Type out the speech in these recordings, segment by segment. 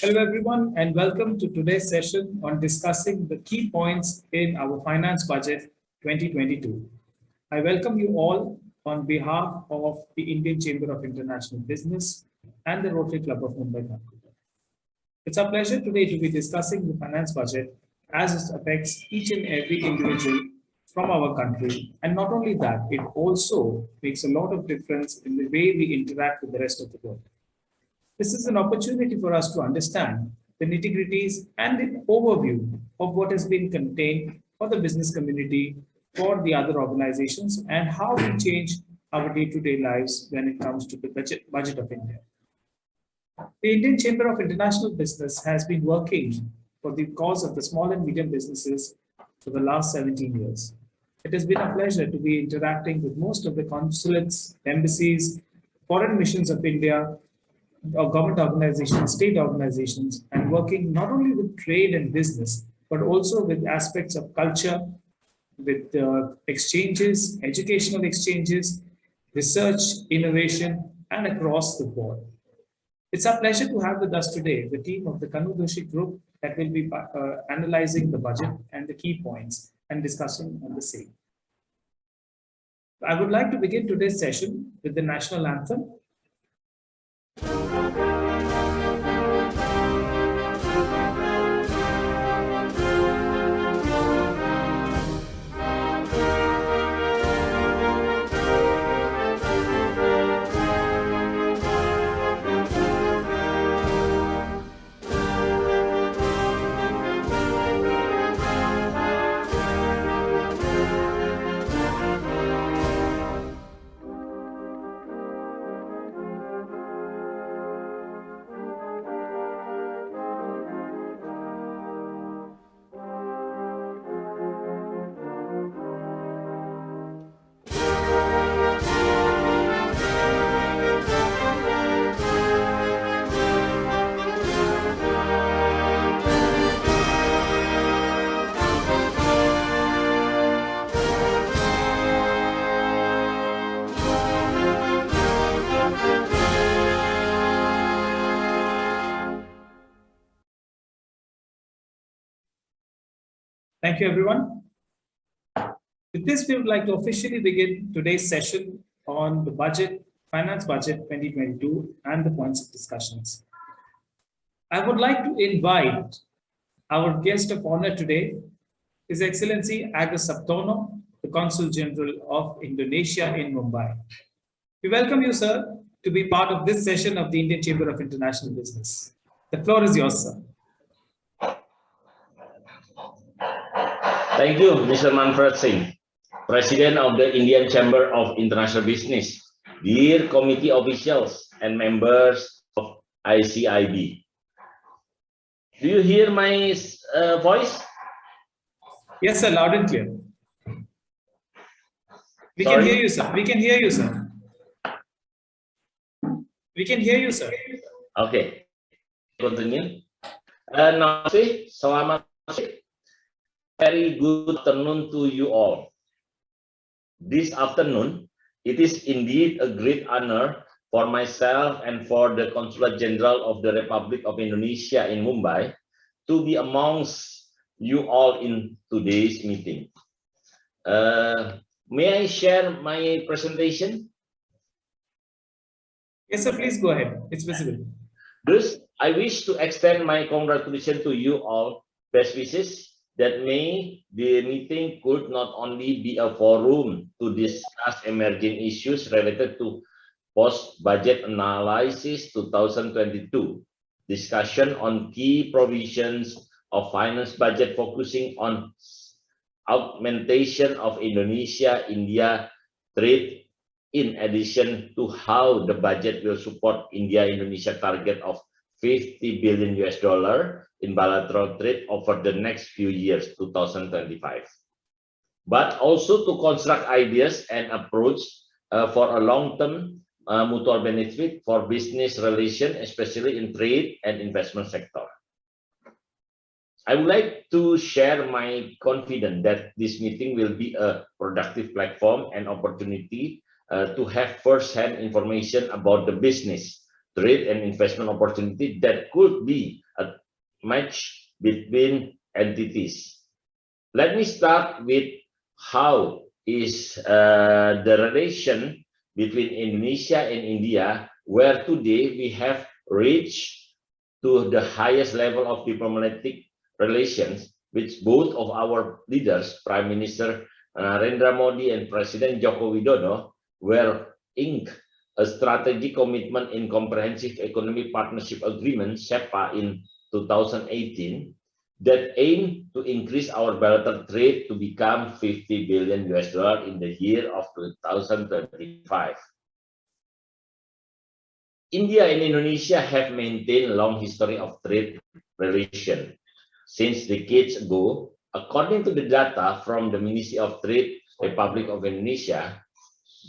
Hello, everyone, and welcome to today's session on discussing the key points in our Finance Budget 2022. I welcome you all on behalf of the Indian Chamber of International Business and the Rotary Club of Mumbai. It's a pleasure today to be discussing the finance budget as it affects each and every individual from our country. And not only that, it also makes a lot of difference in the way we interact with the rest of the world. This is an opportunity for us to understand the nitty-gritties and the overview of what has been contained for the business community, for the other organizations, and how we change our day-to-day lives when it comes to the budget of India. The Indian Chamber of International Business has been working for the cause of the small and medium businesses for the last 17 years. It has been a pleasure to be interacting with most of the consulates, embassies, foreign missions of India, government organizations, state organizations, and working not only with trade and business, but also with aspects of culture, with exchanges, educational exchanges, research, innovation, and across the board. It's a pleasure to have with us today the team of the Kanu Doshi Group that will be analyzing the budget and the key points and discussing on the same. I would like to begin today's session with the national anthem. Thank you, everyone. With this, we would like to officially begin today's session on the budget, Finance Budget 2022, and the points of discussions. I would like to invite our guest of honor today, His Excellency Agus Sabtono, the Consul General of Indonesia in Mumbai. We welcome you, sir, to be part of this session of the Indian Chamber of International Business. The floor is yours, sir. Thank you, Mr. Manfred Singh, President of the Indian Chamber of International Business, dear committee officials and members of ICIB. Do you hear my voice? Yes, sir, loud and clear. We can hear you, sir. We can hear you, sir. We can hear you, sir. Okay, continue. Namaste, selamat sore. Very good afternoon to you all. This afternoon, it is indeed a great honor for myself and for the Consulate General of the Republic of Indonesia in Mumbai to be amongst you all in today's meeting. May I share my presentation? Yes, sir, please go ahead. It's visible. Thus, I wish to extend my congratulations to you all, best wishes, that may the meeting could not only be a forum to discuss emerging issues related to post-budget analysis 2022, discussion on key provisions of finance budget focusing on augmentation of Indonesia-India trade, in addition to how the budget will support India-Indonesia target of $50 billion in bilateral trade over the next few years, 2025. But also to construct ideas and approach for a long-term mutual benefit for business relations, especially in trade and investment sector. I would like to share my confidence that this meeting will be a productive platform and opportunity to have first-hand information about the business, trade and investment opportunity that could be match between entities. Let me start with how is the relation between Indonesia and India, where today we have reached to the highest level of diplomatic relations, which both of our leaders, Prime Minister Narendra Modi and President Joko Widodo, were inked a strategic commitment in Comprehensive Economic Partnership Agreement, CEPA, in 2018, that aim to increase our bilateral trade to become $50 billion in the year of 2035. India and Indonesia have maintained a long history of trade relation. Since decades ago, according to the data from the Ministry of Trade, Republic of Indonesia,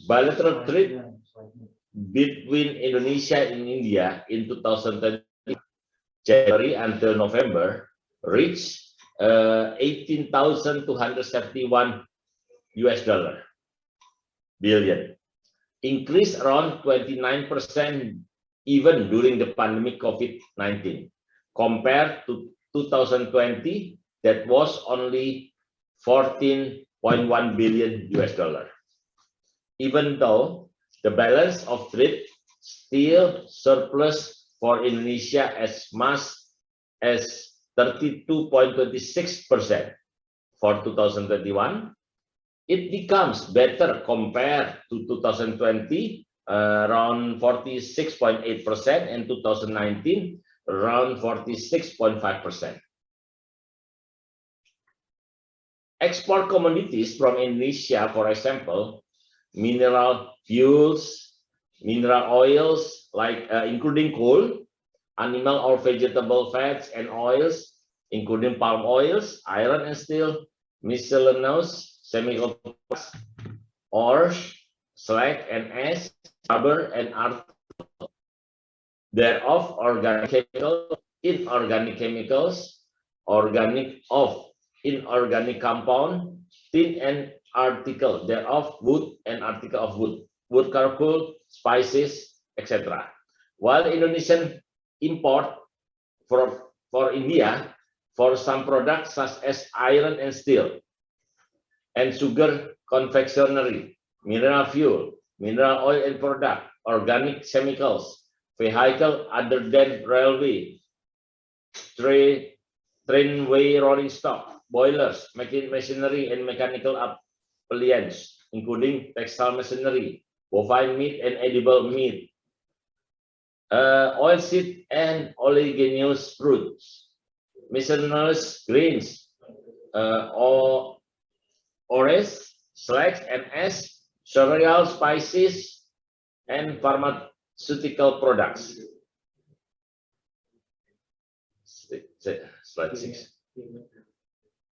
bilateral trade between Indonesia and India in 2020, January until November, reached 18,271 billion, increased around 29% even during the pandemic COVID-19, compared to 2020, that was only 14.1 billion $. Even though the balance of trade still surplus for Indonesia as much as 32.26% for 2021, it becomes better compared to 2020, around 46.8%, and 2019, around 46.5%. Export commodities from Indonesia, for example, mineral fuels, mineral oils, like including coal, animal or vegetable fats and oils, including palm oils, iron and steel, miscellaneous semiconductors, ores, slag and ash, rubber and article, thereof organic chemicals, inorganic chemicals, organic of inorganic compound, tin and article thereof, wood and article of wood, wood charcoal, spices, etc. While Indonesian import for India for some products such as iron and steel, and sugar confectionery, mineral fuel, mineral oil and product, organic chemicals, vehicle other than railway, trainway rolling stock, boilers, machinery and mechanical appliances, including textile machinery, bovine meat and edible meat, oilseed and oleaginous fruits, miscellaneous grains, ores, slags and ash, cereal, spices, and pharmaceutical products. Slide 6.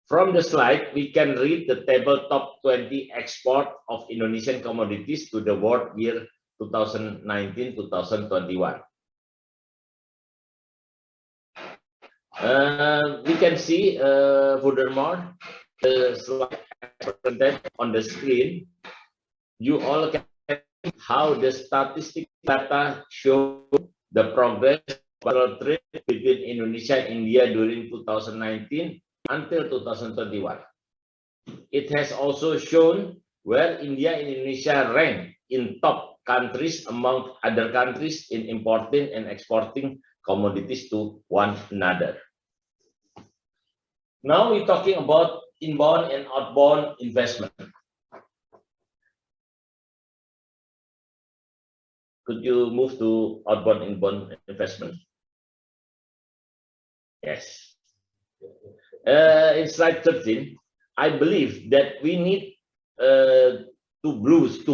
From the slide, we can read the table top 20 export of Indonesian commodities to the world year 2019-2021. We can see furthermore the slide presented on the screen. You all can see how the statistic data show the progress of trade between Indonesia and India during 2019 until 2021. It has also shown where India and Indonesia rank in top countries among other countries in importing and exporting commodities to one another. Now we're talking about inbound and outbound investment. Could you move to outbound inbound investment? Yes. In slide 13, I believe that we need to boost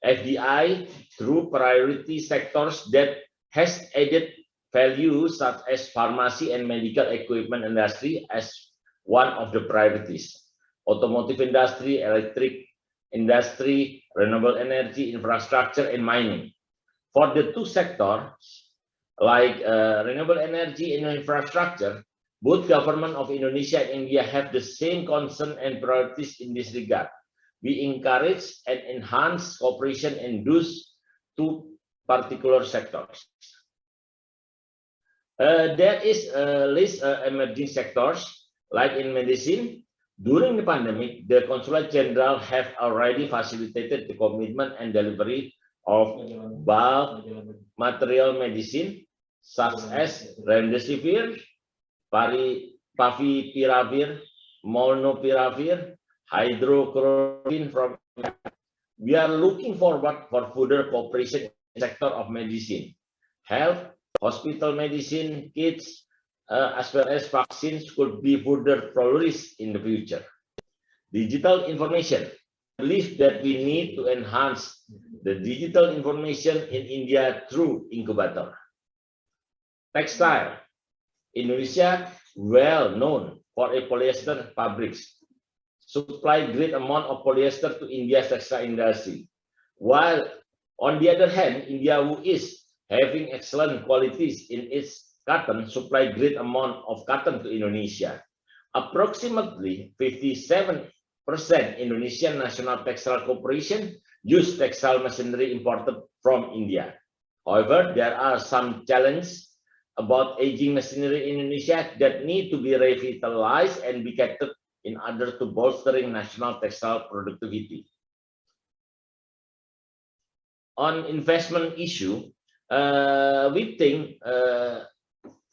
FDI through priority sectors that has added value, such as pharmacy and medical equipment industry as one of the priorities, automotive industry, electric industry, renewable energy, infrastructure, and mining. For the two sectors, like renewable energy and infrastructure, both government of Indonesia and India have the same concern and priorities in this regard. We encourage and enhance cooperation in those two particular sectors. There is a list of emerging sectors, like in medicine. During the pandemic, the Consulate General have already facilitated the commitment and delivery of bulk material medicine, such as remdesivir, favipiravir, molnupiravir, hydrochloroquine from. We are looking forward for further cooperation in the sector of medicine, health, hospital medicine, kits, as well as vaccines could be further flourished in the future. Digital information. I believe that we need to enhance the digital information in India through incubator. Textile. Indonesia, well known for a polyester fabrics, supply great amount of polyester to India's textile industry. While on the other hand, India, who is having excellent qualities in its cotton, supply great amount of cotton to Indonesia. Approximately 57% Indonesian National Textile Corporation use textile machinery imported from India. However, there are some challenges about aging machinery in Indonesia that need to be revitalized and be kept in order to bolstering national textile productivity. On investment issue, we think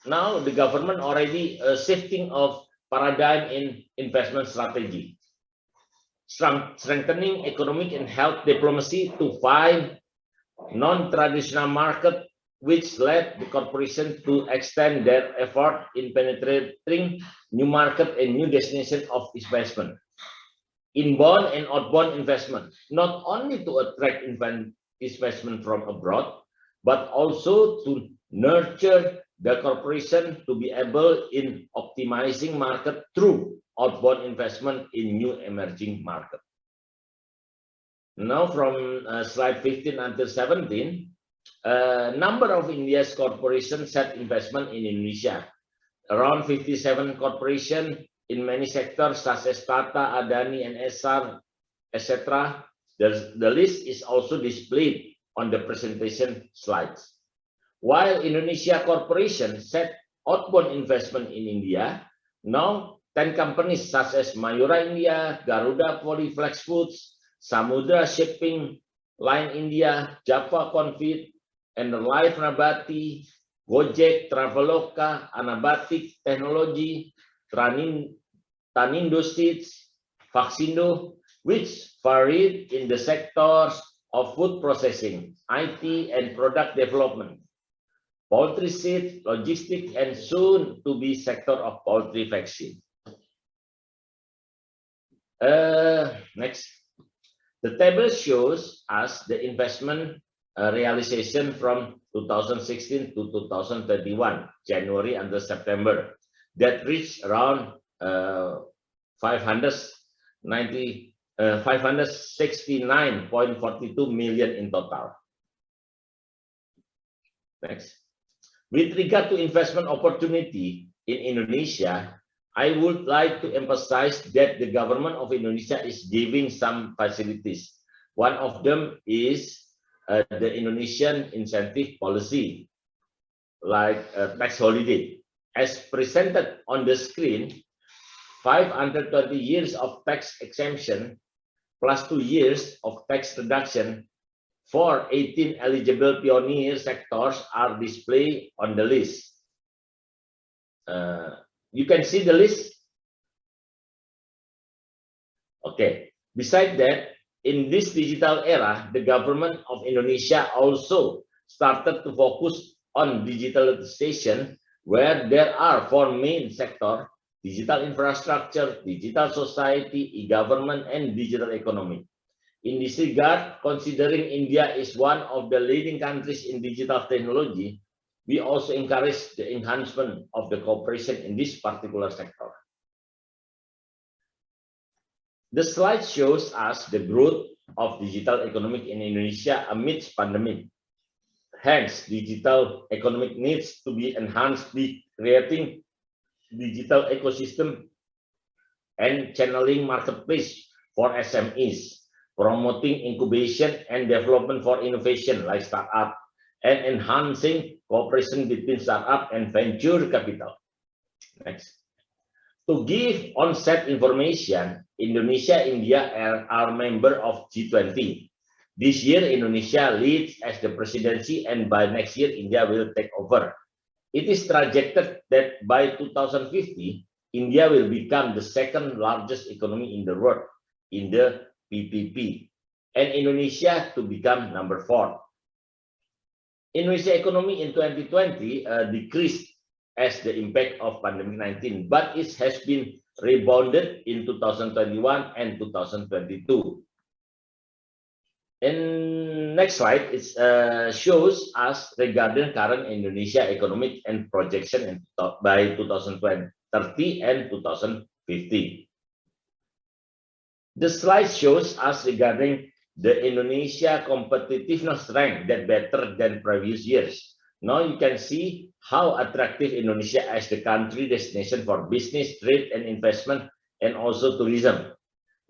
now the government already shifting of paradigm in investment strategy, strengthening economic and health diplomacy to find non-traditional market, which led the corporation to extend their effort in penetrating new market and new destination of investment. Inbound and outbound investment, not only to attract investment from abroad, but also to nurture the corporation to be able in optimizing market through outbound investment in new emerging market. Now from slide 15 until 17, number of India's corporations set investment in Indonesia. Around 57 corporations in many sectors such as Tata, Adani, and Essar, etc. The list is also displayed on the presentation slides. While Indonesia Corporation set outbound investment in India, now 10 companies such as Mayura India, Garuda Polyflex Foods, Samudra Shipping Line India, Java Confit, and Life Nabati, Gojek, Traveloka, Anabatic Technology, Tanindo Seeds, Vaxindo, which varied in the sectors of food processing, IT, and product development, poultry seed, logistics, and soon to be sector of poultry vaccine. Next, the table shows us the investment realization from 2016 to 2021, January until September, that reached around 569.42 million in total. Next. With regard to investment opportunity in Indonesia, I would like to emphasize that the government of Indonesia is giving some facilities. One of them is the Indonesian incentive policy, like tax holiday. As presented on the screen, 520 years of tax exemption plus 2 years of tax reduction for 18 eligible pioneer sectors are displayed on the list. You can see the list. Okay. Besides that, in this digital era, the government of Indonesia also started to focus on digitalization, where there are 4 main sectors: digital infrastructure, digital society, e-government, and digital economy. In this regard, considering India is one of the leading countries in digital technology, we also encourage the enhancement of the cooperation in this particular sector. The slide shows us the growth of digital economic in Indonesia amidst pandemic. Hence, digital economic needs to be enhanced by creating digital ecosystem and channeling marketplace for SMEs, promoting incubation and development for innovation like startup, and enhancing cooperation between startup and venture capital. Next. To give on-set information, Indonesia and India are member of G20. This year, Indonesia leads as the presidency, and by next year, India will take over. It is projected that by 2050, India will become the second largest economy in the world in the PPP, and Indonesia to become number 4. Indonesia economy in 2020 decreased as the impact of pandemic-19, but it has been rebounded in 2021 and 2022. And next slide, it shows us regarding current Indonesia economic and projection by 2030 and 2050. The slide shows us regarding the Indonesia competitiveness strength that better than previous years. Now you can see how attractive Indonesia as the country destination for business, trade, and investment, and also tourism.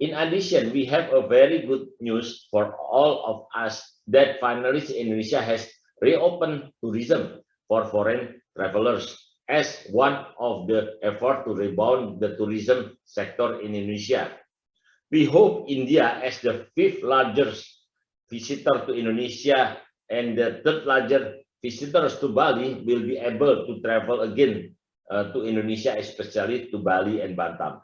In addition, we have a very good news for all of us that finally Indonesia has reopened tourism for foreign travelers as one of the efforts to rebound the tourism sector in Indonesia. We hope India, as the 5th largest visitor to Indonesia and the 3rd largest visitors to Bali, will be able to travel again to Indonesia, especially to Bali and Batam.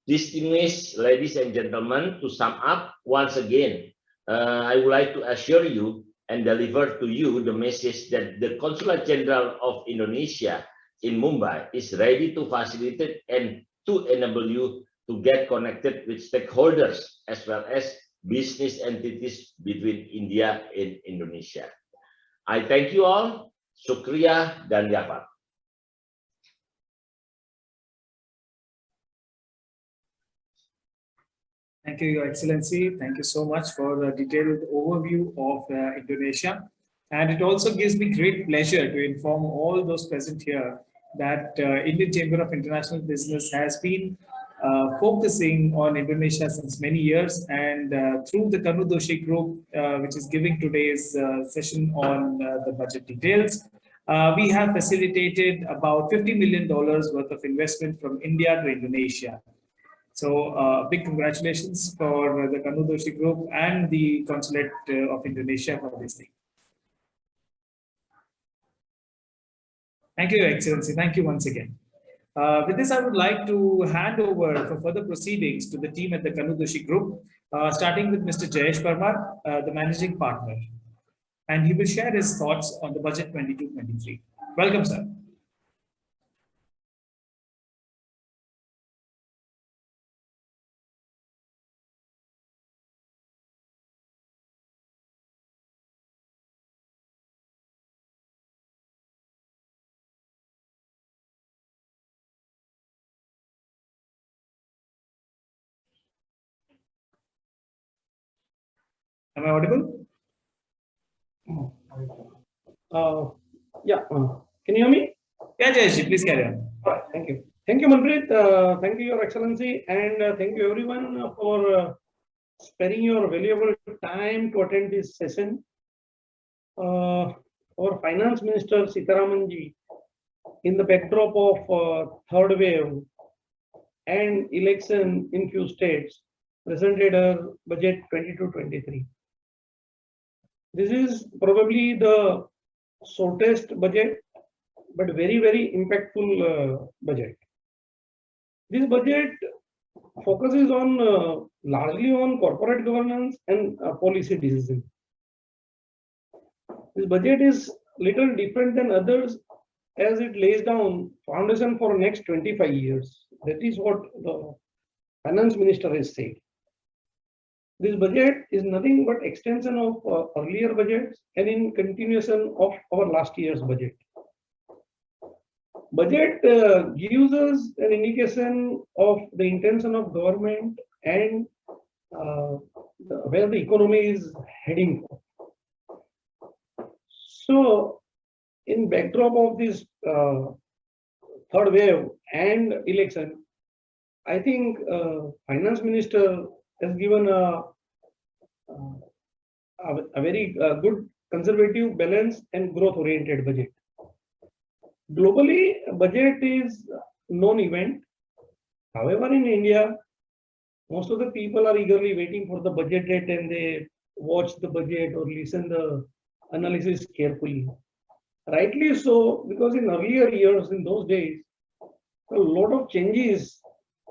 Distinguished ladies and gentlemen, to sum up once again, I would like to assure you and deliver to you the message that the Consulate General of Indonesia in Mumbai is ready to facilitate and to enable you to get connected with stakeholders as well as business entities between India and Indonesia. I thank you all. Shukriya dan Jafar. Thank you, Your Excellency. Thank you so much for a detailed overview of Indonesia. And it also gives me great pleasure to inform all those present here that Indian Chamber of International Business has been focusing on Indonesia since many years, and through the Kanudoshi Group, which is giving today's session on the budget details, we have facilitated about $50 million worth of investment from India to Indonesia. So big congratulations for the Kanudoshi Group and the Consulate of Indonesia for this thing. Thank you, Your Excellency. Thank you once again. With this, I would like to hand over for further proceedings to the team at the Kanudoshi Group, starting with Mr. Jayesh Parmar, the managing partner. And he will share his thoughts on the budget 22-23. Welcome, sir. Am I audible? Yeah. Can you hear me? Yeah, Jayesh, please carry on. All right, thank you. Thank you, Manpreet. Thank you, Your Excellency, and thank you everyone for sparing your valuable time to attend this session. Our Finance Minister Sitharamanji, in the backdrop of third wave and election in few states, presented a budget 22-23. This is probably the shortest budget, but very, very impactful budget. This budget focuses on largely on corporate governance and policy decision. This budget is little different than others as it lays down foundation for next 25 years. That is what the Finance Minister has said. This budget is nothing but extension of earlier budgets and in continuation of our last year's budget. Budget gives us an indication of the intention of government and where the economy is heading for. So, in backdrop of this third wave and election, I think Finance Minister has given a very good conservative, balanced, and growth-oriented budget. Globally, budget is non-event. However, in India, most of the people are eagerly waiting for the budget date and they watch the budget or listen the analysis carefully. Rightly so, because in earlier years, in those days, a lot of changes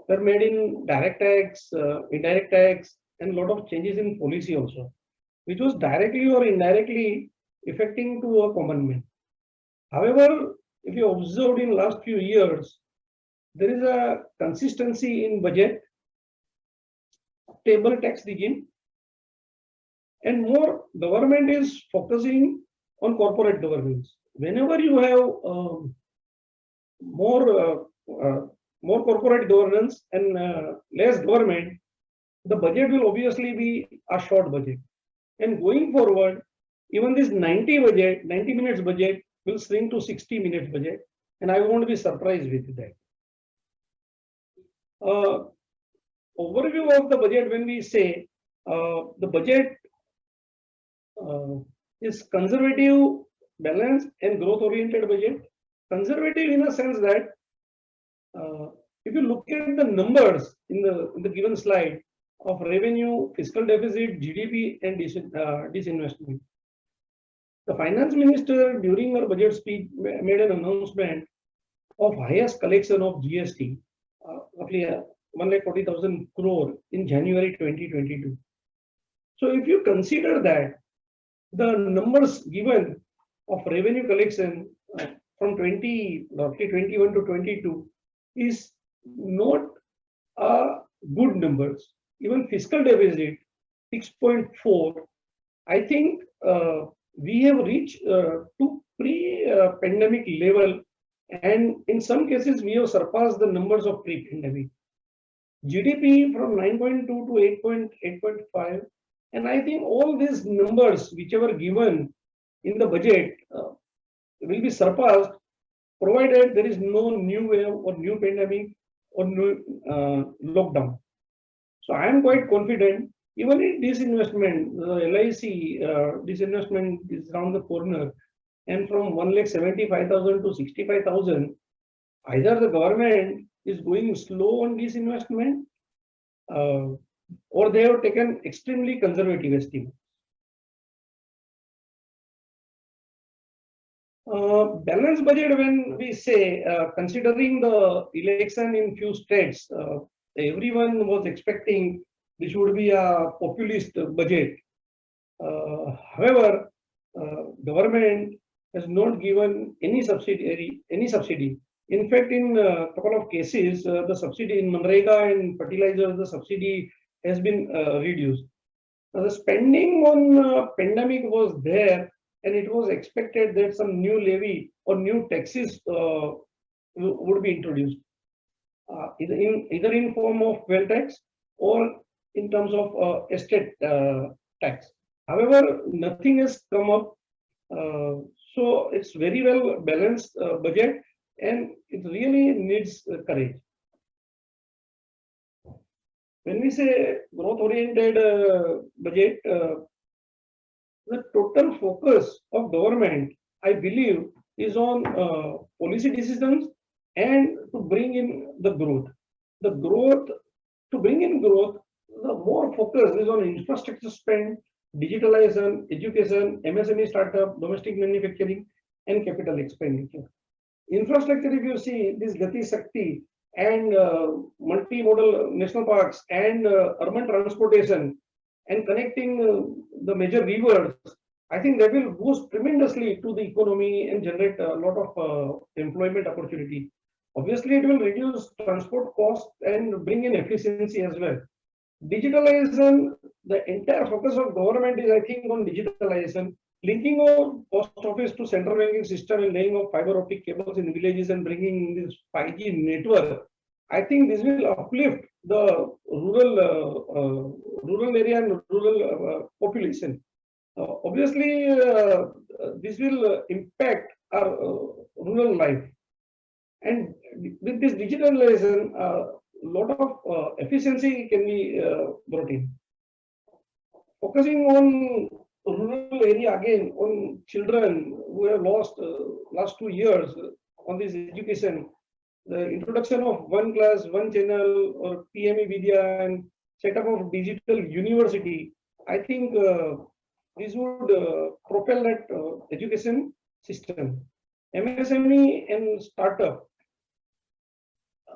were made in direct tax, indirect tax, and a lot of changes in policy also, which was directly or indirectly affecting to a common man. However, if you observed in last few years, there is a consistency in budget, stable tax regime, and more government is focusing on corporate governance. Whenever you have more corporate governance and less government, the budget will obviously be a short budget. And going forward, even this 90 minutes budget will shrink to 60 minutes budget, and I won't be surprised with that. Overview of the budget, when we say the budget is conservative, balanced, and growth-oriented budget. Conservative in a sense that if you look at the numbers in the given slide of revenue, fiscal deficit, GDP, and disinvestment, the finance minister during her budget speech made an announcement of highest collection of GST, roughly 1,40,000 crore in January 2022. So if you consider that the numbers given of revenue collection from roughly 21 to 22 is not good numbers. Even fiscal deficit 6.4, I think we have reached to pre-pandemic level, and in some cases we have surpassed the numbers of pre-pandemic. GDP from 9.2 to 8.5, and I think all these numbers whichever given in the budget will be surpassed, provided there is no new wave or new pandemic or new lockdown. So I am quite confident. Even in disinvestment, the LIC disinvestment is around the corner, and from 1,75,000 to 65,000, either the government is going slow on disinvestment, or they have taken extremely conservative estimate. Balanced budget, when we say, considering the election in few states, everyone was expecting this would be a populist budget. However, government has not given any subsidy. In fact, in a couple of cases, the subsidy in Manrega and fertilizer, the subsidy has been reduced. Now, the spending on pandemic was there, and it was expected that some new levy or new taxes would be introduced, either in form of wealth tax or in terms of estate tax. However, nothing has come up, so it's very well balanced budget, and it really needs courage. When we say growth-oriented budget, the total focus of government, I believe, is on policy decisions and to bring in the growth. To bring in growth, the more focus is on infrastructure spend, digitalization, education, MSME startup, domestic manufacturing, and capital expenditure. Infrastructure, if you see this Gati Shakti and multimodal national parks and urban transportation and connecting the major rivers, I think that will boost tremendously to the economy and generate a lot of employment opportunity. Obviously, it will reduce transport costs and bring in efficiency as well. Digitalization, the entire focus of government is, I think, on digitalization, linking of post office to central banking system and laying of fiber optic cables in villages and bringing this 5G network. I think this will uplift the rural area and rural population. Obviously, this will impact our rural life. And with this digitalization, a lot of efficiency can be brought in. Focusing on rural area again on children who have lost last 2 years on this education. The introduction of one class, one channel or PME Vidya and setup of digital university, I think this would propel that education system. MSME and startup.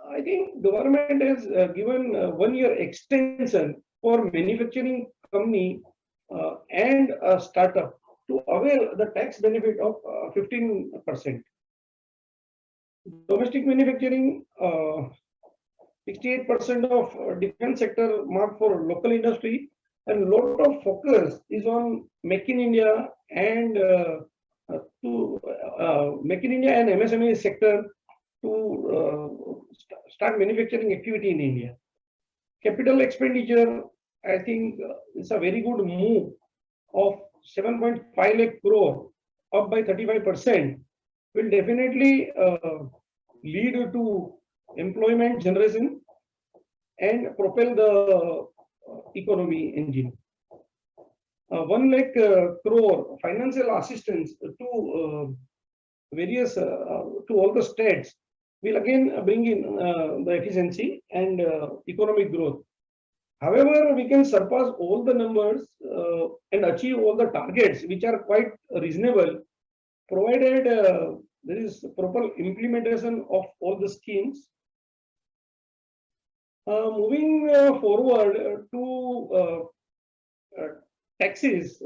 I think government has given 1 year extension for manufacturing company and a startup to avail the tax benefit of 15%. Domestic manufacturing, 68% of defense sector marked for local industry, and lot of focus is on Make in India and Make in India and MSME sector to start manufacturing activity in India. Capital expenditure, I think it's a very good move of 7.5 lakh crore, up by 35%, will definitely lead to employment generation and propel the economy engine. 1 lakh crore financial assistance to various to all the states will again bring in the efficiency and economic growth. However, we can surpass all the numbers and achieve all the targets, which are quite reasonable, provided there is proper implementation of all the schemes. Moving forward to taxes,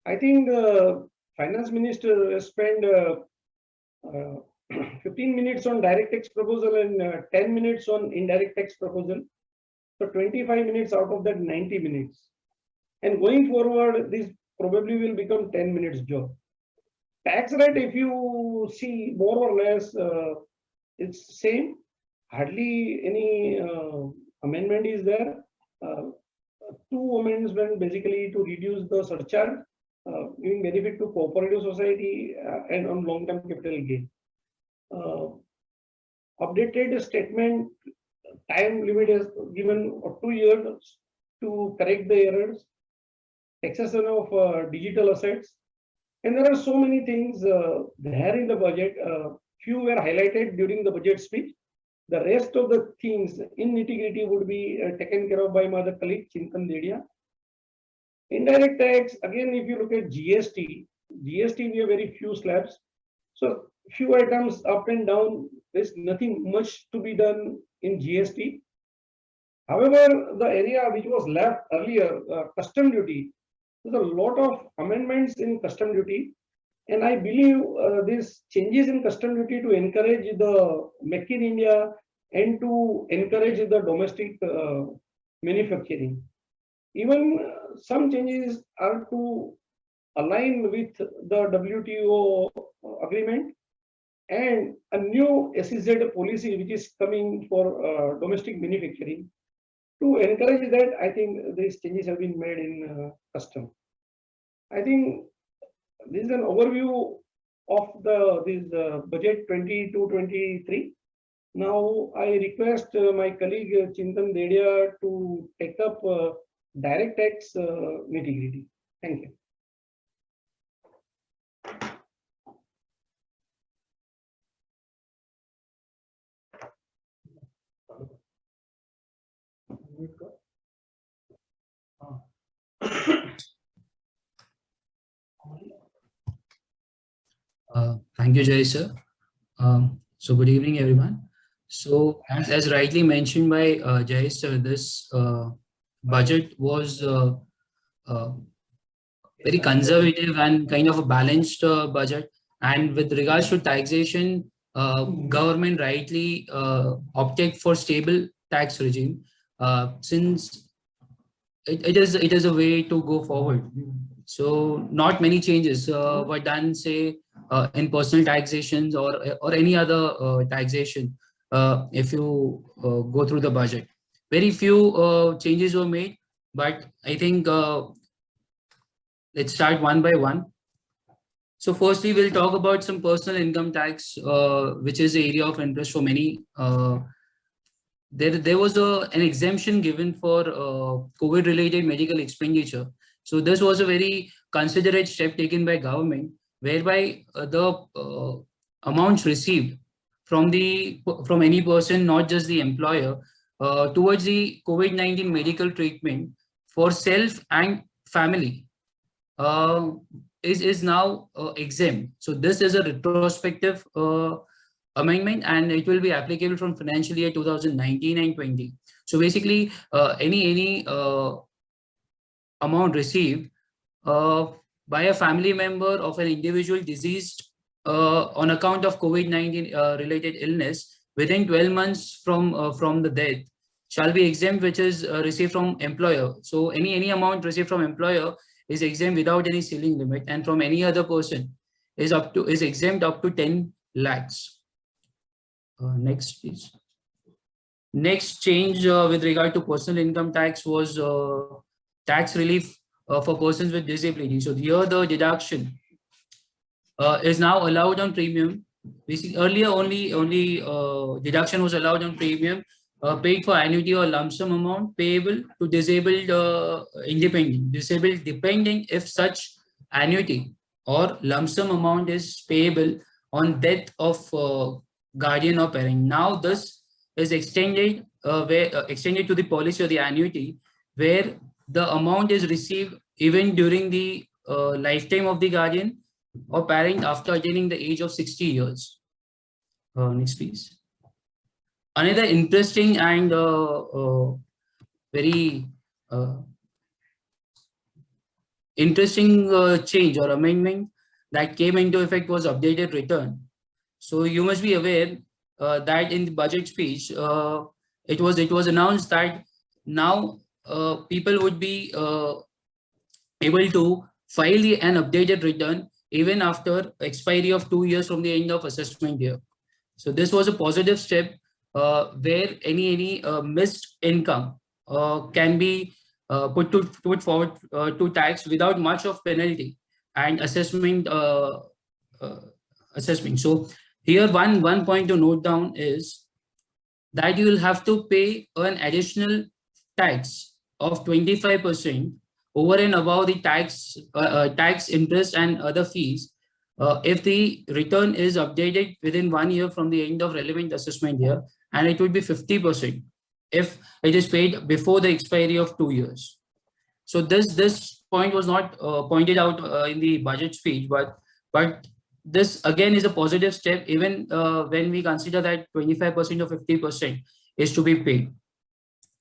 I think Finance Minister spent 15 minutes on direct tax proposal and 10 minutes on indirect tax proposal. So 25 minutes out of that 90 minutes. And going forward, this probably will become 10 minutes job. Tax rate, if you see more or less, it's same. Hardly any amendment is there. Two amendments basically to reduce the surcharge, giving benefit to cooperative society and on long-term capital gain. Updated statement time limit is given of 2 years to correct the errors. Taxation of digital assets, and there are so many things there in the budget. Few were highlighted during the budget speech. The rest of the things in nitty-gritty would be taken care of by my other colleague Chintan Dedia. Indirect tax, again, if you look at GST, we have very few slabs. So few items up and down, there's nothing much to be done in GST. However, the area which was left earlier, custom duty, there's a lot of amendments in custom duty. And I believe these changes in custom duty to encourage the Make in India and to encourage the domestic manufacturing. Even some changes are to align with the WTO agreement and a new SEZ policy which is coming for domestic manufacturing. To encourage that, I think these changes have been made in custom. I think this is an overview of this budget 22-23. Now I request my colleague Chintan Dedia to take up direct tax nitty-gritty. Thank you. Thank you, Jay sir. So good evening, everyone. So as rightly mentioned by Jay sir, this budget was very conservative and kind of a balanced budget. And with regards to taxation, government rightly opted for stable tax regime since it is a way to go forward. So not many changes were done, say, in personal taxations or any other taxation. If you go through the budget, very few changes were made. But I think let's start one by one. So firstly, we'll talk about some personal income tax, which is the area of interest for many. There was an exemption given for COVID-related medical expenditure So this was a very considerate step taken by government, whereby the amounts received from any person, not just the employer, towards the COVID-19 medical treatment for self and family is now exempt. So this is a retrospective amendment, and it will be applicable from financial year 2019 and 20. So basically, any amount received by a family member of an individual deceased on account of COVID-19 related illness within 12 months from the death shall be exempt, which is received from employer. So any amount received from employer is exempt without any ceiling limit, and from any other person is exempt up to 10 lakhs. Next, please. Next change with regard to personal income tax was tax relief for persons with disability. So here the deduction is now allowed on premium. Basically, earlier only deduction was allowed on premium paid for annuity or lump sum amount payable to disabled dependent if such annuity or lump sum amount is payable on death of guardian or parent. Now this is extended extended to the policy or the annuity where the amount is received even during the lifetime of the guardian or parent after attaining the age of 60 years. Next, please. Another interesting and very interesting change or amendment that came into effect was updated return. So you must be aware that in the budget speech, it was announced that now people would be able to file an updated return even after expiry of 2 years from the end of assessment year. So this was a positive step where any missed income can be put forward to tax without much of penalty and assessment. So here one point to note down is that you will have to pay an additional tax of 25% over and above the tax interest and other fees if the return is updated within 1 year from the end of relevant assessment year, and it would be 50% if it is paid before the expiry of 2 years. So this point was not pointed out in the budget speech, but this again is a positive step even when we consider that 25% or 50% is to be paid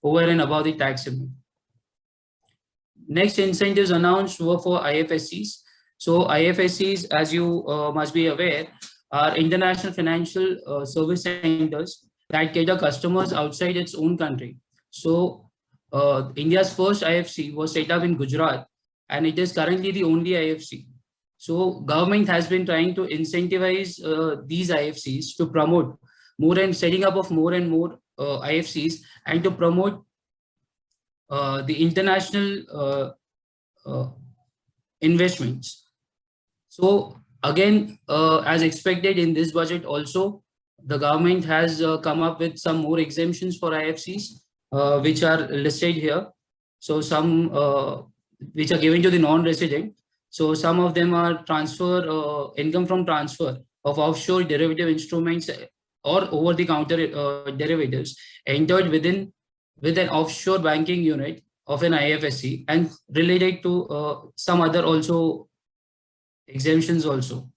over and above the tax amount. Next incentives announced were for IFSCs. So IFSCs, as you must be aware, are international financial service centers that cater customers outside its own country. So India's first IFC was set up in Gujarat, and it is currently the only IFC. So government has been trying to incentivize these IFCs to promote more and setting up of more and more IFCs and to promote the international investments. So again, as expected in this budget also, the government has come up with some more exemptions for IFCs, which are listed here. So some which are given to the non-resident. So some of them are income from transfer of offshore derivative instruments or over-the-counter derivatives entered with an offshore banking unit of an IFSC and related to some other also exemptions also.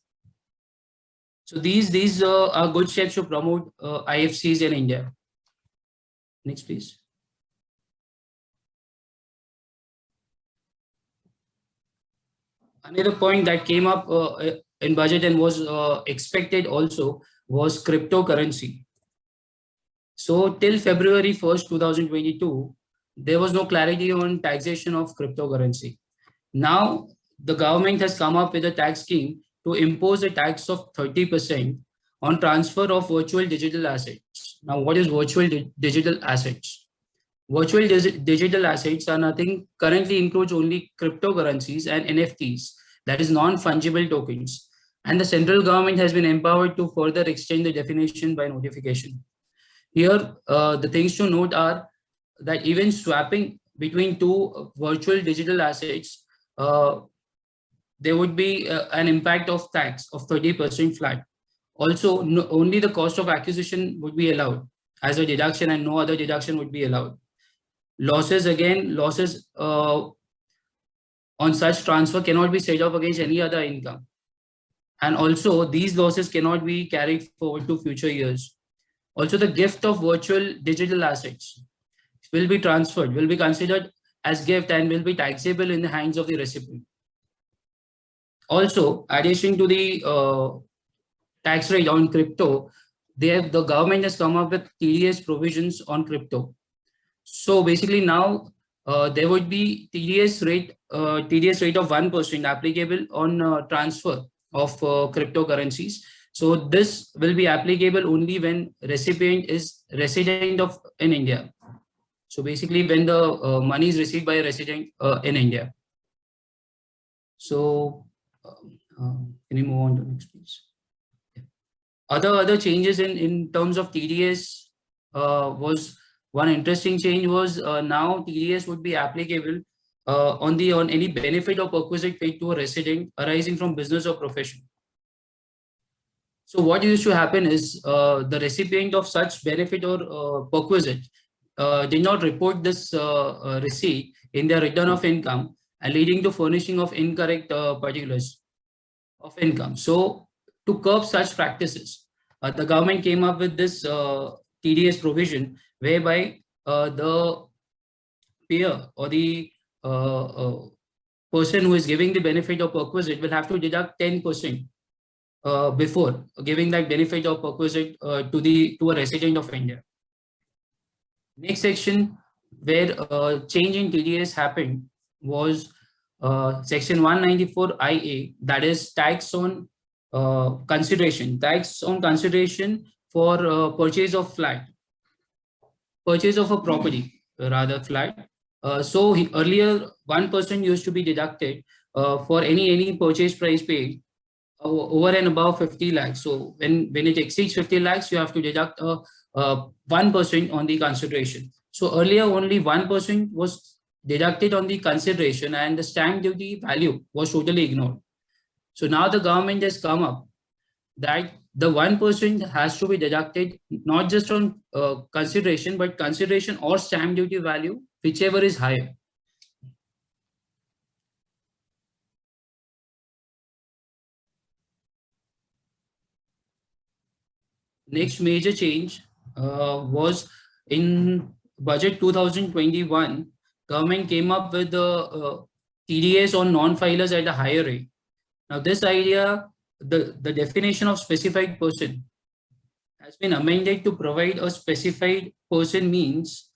So these are good steps to promote IFCs in India. Next, please. Another point that came up in budget and was expected also was cryptocurrency. So till February 1st, 2022, there was no clarity on taxation of cryptocurrency. Now the government has come up with a tax scheme to impose a tax of 30% on transfer of virtual digital assets. Now, what is virtual digital assets? Virtual digital assets are nothing, currently includes only cryptocurrencies and NFTs, that is non-fungible tokens. And the central government has been empowered to further extend the definition by notification. Here, the things to note are that even swapping between two virtual digital assets there would be an impact of tax of 30% flat. Also, only the cost of acquisition would be allowed as a deduction, and no other deduction would be allowed. Losses, again, losses on such transfer cannot be set off against any other income. And also, these losses cannot be carried forward to future years. Also, the gift of virtual digital assets will be transferred, will be considered as gift and will be taxable in the hands of the recipient. Also, addition to the tax rate on crypto, the government has come up with TDS provisions on crypto. So basically now there would be TDS rate of 1% applicable on transfer of cryptocurrencies. So this will be applicable only when recipient is resident in India. So basically when the money is received by a resident in India. So can you move on to the next, please? Other changes in terms of TDS was one interesting change was now TDS would be applicable on any benefit or perquisite paid to a resident arising from business or profession. So what used to happen is the recipient of such benefit or perquisite did not report this receipt in their return of income, and leading to furnishing of incorrect particulars of income. So to curb such practices, the government came up with this TDS provision whereby the peer or the person who is giving the benefit or perquisite will have to deduct 10% before giving that benefit or perquisite to a resident of India. Next section where change in TDS happened was section 194IA, that is tax on consideration. Tax on consideration for purchase of flat, purchase of a property, rather flat. So earlier 1% used to be deducted for any purchase price paid over and above 50 lakhs. So when it exceeds 50 lakhs, you have to deduct 1% on the consideration. So earlier only 1% was deducted on the consideration and the stamp duty value was totally ignored. So now the government has come up that the 1% has to be deducted not just on consideration, but consideration or stamp duty value, whichever is higher. Next major change was in budget 2021, government came up with the TDS on non-filers at a higher rate. Now this idea, the definition of specified person has been amended to provide a specified person means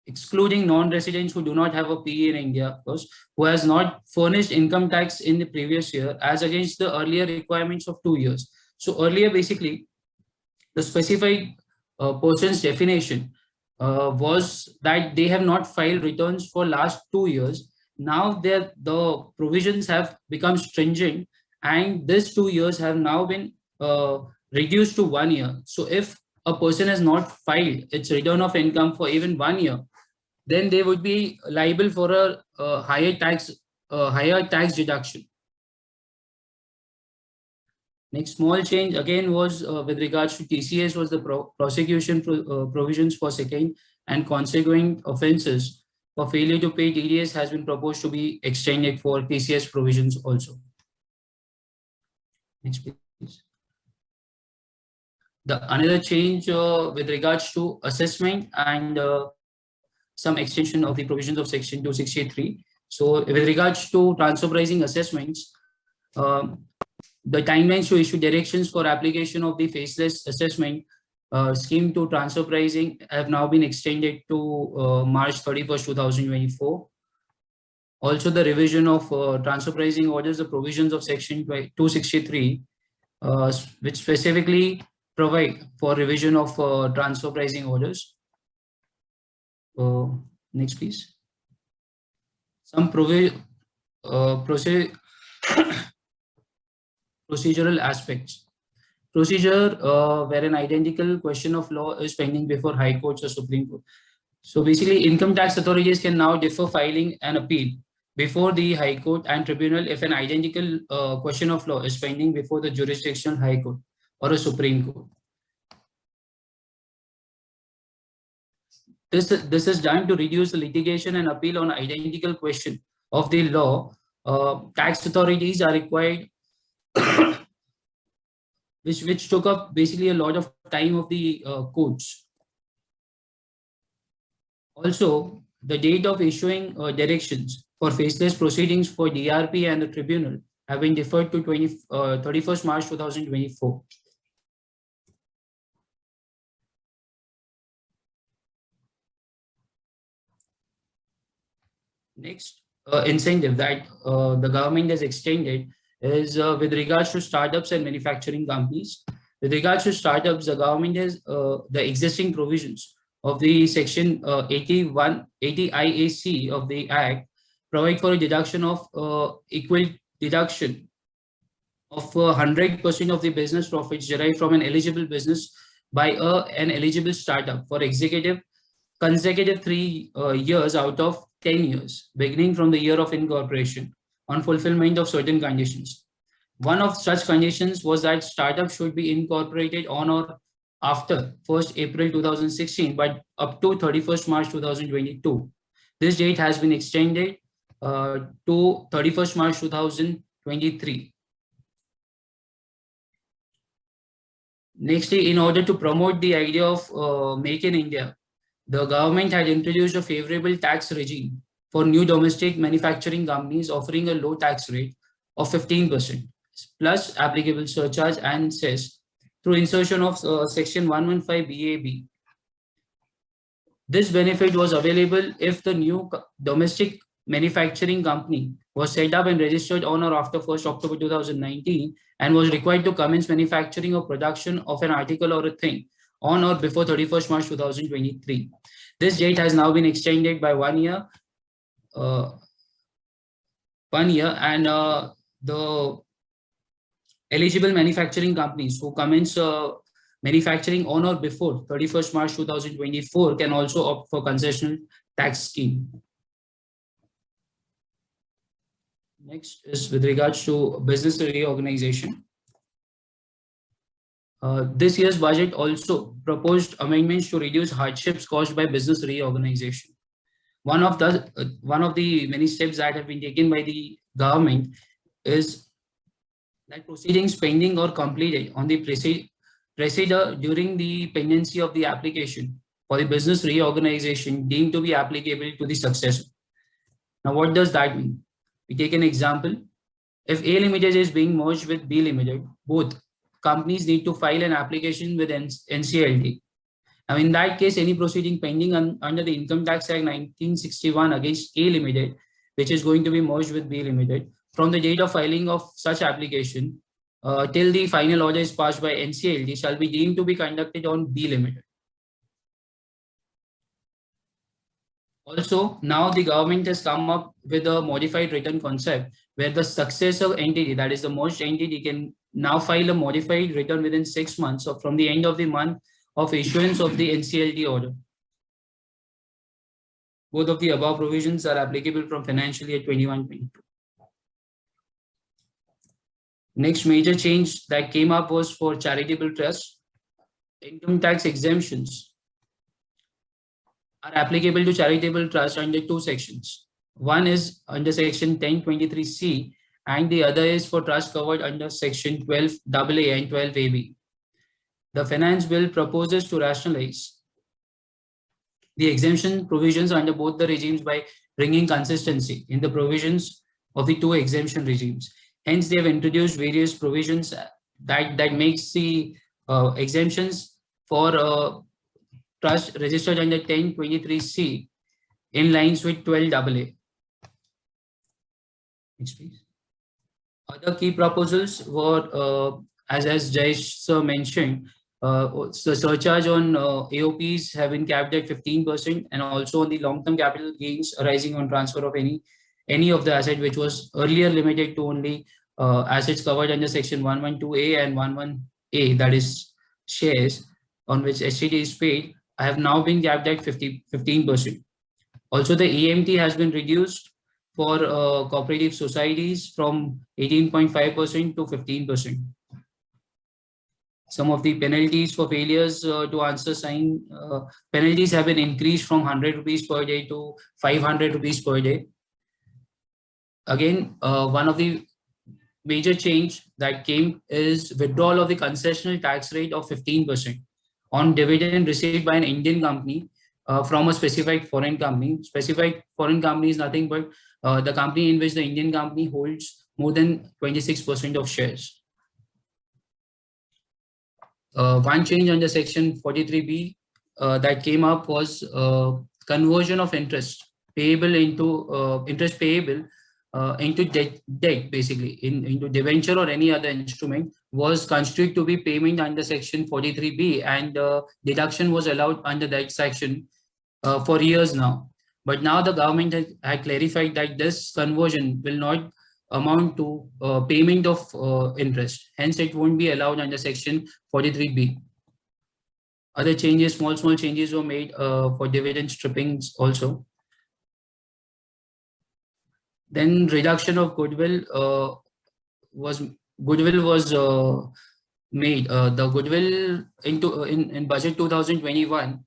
excluding non-residents who do not have a PE in India, of course, who has not furnished income tax in the previous year as against the earlier requirements of 2 years. So earlier, basically, the specified person's definition was that they have not filed returns for last 2 years. Now the provisions have become stringent, and these 2 years have now been reduced to 1 year. So if a person has not filed its return of income for even 1 year, then they would be liable for a higher tax deduction. Next small change again was with regards to TCS was the prosecution provisions for second and consequent offences for failure to pay TDS has been proposed to be extended for TCS provisions also. Next please. Another change with regards to assessment and some extension of the provisions of section 263. So with regards to transfer pricing assessments, the timelines to issue directions for application of the faceless assessment scheme to transfer pricing have now been extended to March 31st, 2024. Also, the revision of transfer pricing orders, the provisions of section 263, which specifically provide for revision of transfer pricing orders. Next, please. Some procedural aspects. Procedure where an identical question of law is pending before High Courts or Supreme Court. So basically, income tax authorities can now defer filing an appeal before the High Court and Tribunal if an identical question of law is pending before the jurisdictional High Court or a Supreme Court. This is done to reduce the litigation and appeal on identical question of the law. Tax authorities are required, which took up basically a lot of time of the courts. Also, the date of issuing directions for faceless proceedings for DRP and the tribunal have been deferred to 31st March 2024. Next incentive that the government has extended is with regards to startups and manufacturing companies. With regards to startups, the government has the existing provisions of the section 80 IAC of the Act provide for a deduction of equal deduction of 100% of the business profits derived from an eligible business by an eligible startup for consecutive 3 years out of 10 years, beginning from the year of incorporation on fulfillment of certain conditions. One of such conditions was that startup should be incorporated on or after 1st April 2016, but up to 31st March 2022. This date has been extended to 31st March 2023. Nextly, in order to promote the idea of Make in India, the government had introduced a favorable tax regime for new domestic manufacturing companies offering a low tax rate of 15% plus applicable surcharge and cess through insertion of section 115 BAB. This benefit was available if the new domestic manufacturing company was set up and registered on or after 1st October 2019 and was required to commence manufacturing or production of an article or a thing on or before 31st March 2023. This date has now been extended by 1 year. And the eligible manufacturing companies who commence manufacturing on or before 31st March 2024 can also opt for concessional tax scheme. Next is with regards to business reorganization. This year's budget also proposed amendments to reduce hardships caused by business reorganization. One of the many steps that have been taken by the government is that proceedings pending or completed on the procedure during the pendency of the application for the business reorganization deemed to be applicable to the successor. Now, what does that mean? We take an example. If A Limited is being merged with B Limited, both companies need to file an application with NCLT. Now, in that case, any proceeding pending under the Income Tax Act 1961 against A Limited, which is going to be merged with B Limited, from the date of filing of such application till the final order is passed by NCLT shall be deemed to be conducted on B Limited. Also, now the government has come up with a modified return concept where the successor entity, that is the merged entity, can now file a modified return within 6 months or from the end of the month of issuance of the NCLT order. Both of the above provisions are applicable from financial year 21-22. Next major change that came up was for charitable trusts. Income tax exemptions are applicable to charitable trust under 2 sections. One is under section 1023C and the other is for trust covered under section 12AA and 12AB. The finance bill proposes to rationalize the exemption provisions under both the regimes by bringing consistency in the provisions of the 2 exemption regimes. Hence, they have introduced various provisions that makes the exemptions for trust registered under 1023C in lines with 12AA. Next, please. Other key proposals were, as Jayesh sir mentioned, the surcharge on AOPs have been capped at 15%, and also on the long-term capital gains arising on transfer of any of the asset, which was earlier limited to only assets covered under section 112A and 11A, that is shares on which STT is paid, have now been capped at 15%. Also, the EMT has been reduced for cooperative societies from 18.5% to 15%. Some of the penalties for failures to answer sign penalties have been increased from 100 rupees per day to 500 rupees per day. Again, one of the major change that came is withdrawal of the concessional tax rate of 15% on dividend received by an Indian company from a specified foreign company. Specified foreign company is nothing but the company in which the Indian company holds more than 26% of shares. One change under section 43B that came up was conversion of interest payable into interest payable into debt basically into debenture or any other instrument was construed to be payment under section 43B, and deduction was allowed under that section for years now. But now the government had clarified that this conversion will not amount to payment of interest. Hence, it won't be allowed under section 43B. Other changes, small changes were made for dividend strippings also. Then reduction of goodwill was made. The goodwill in budget 2021,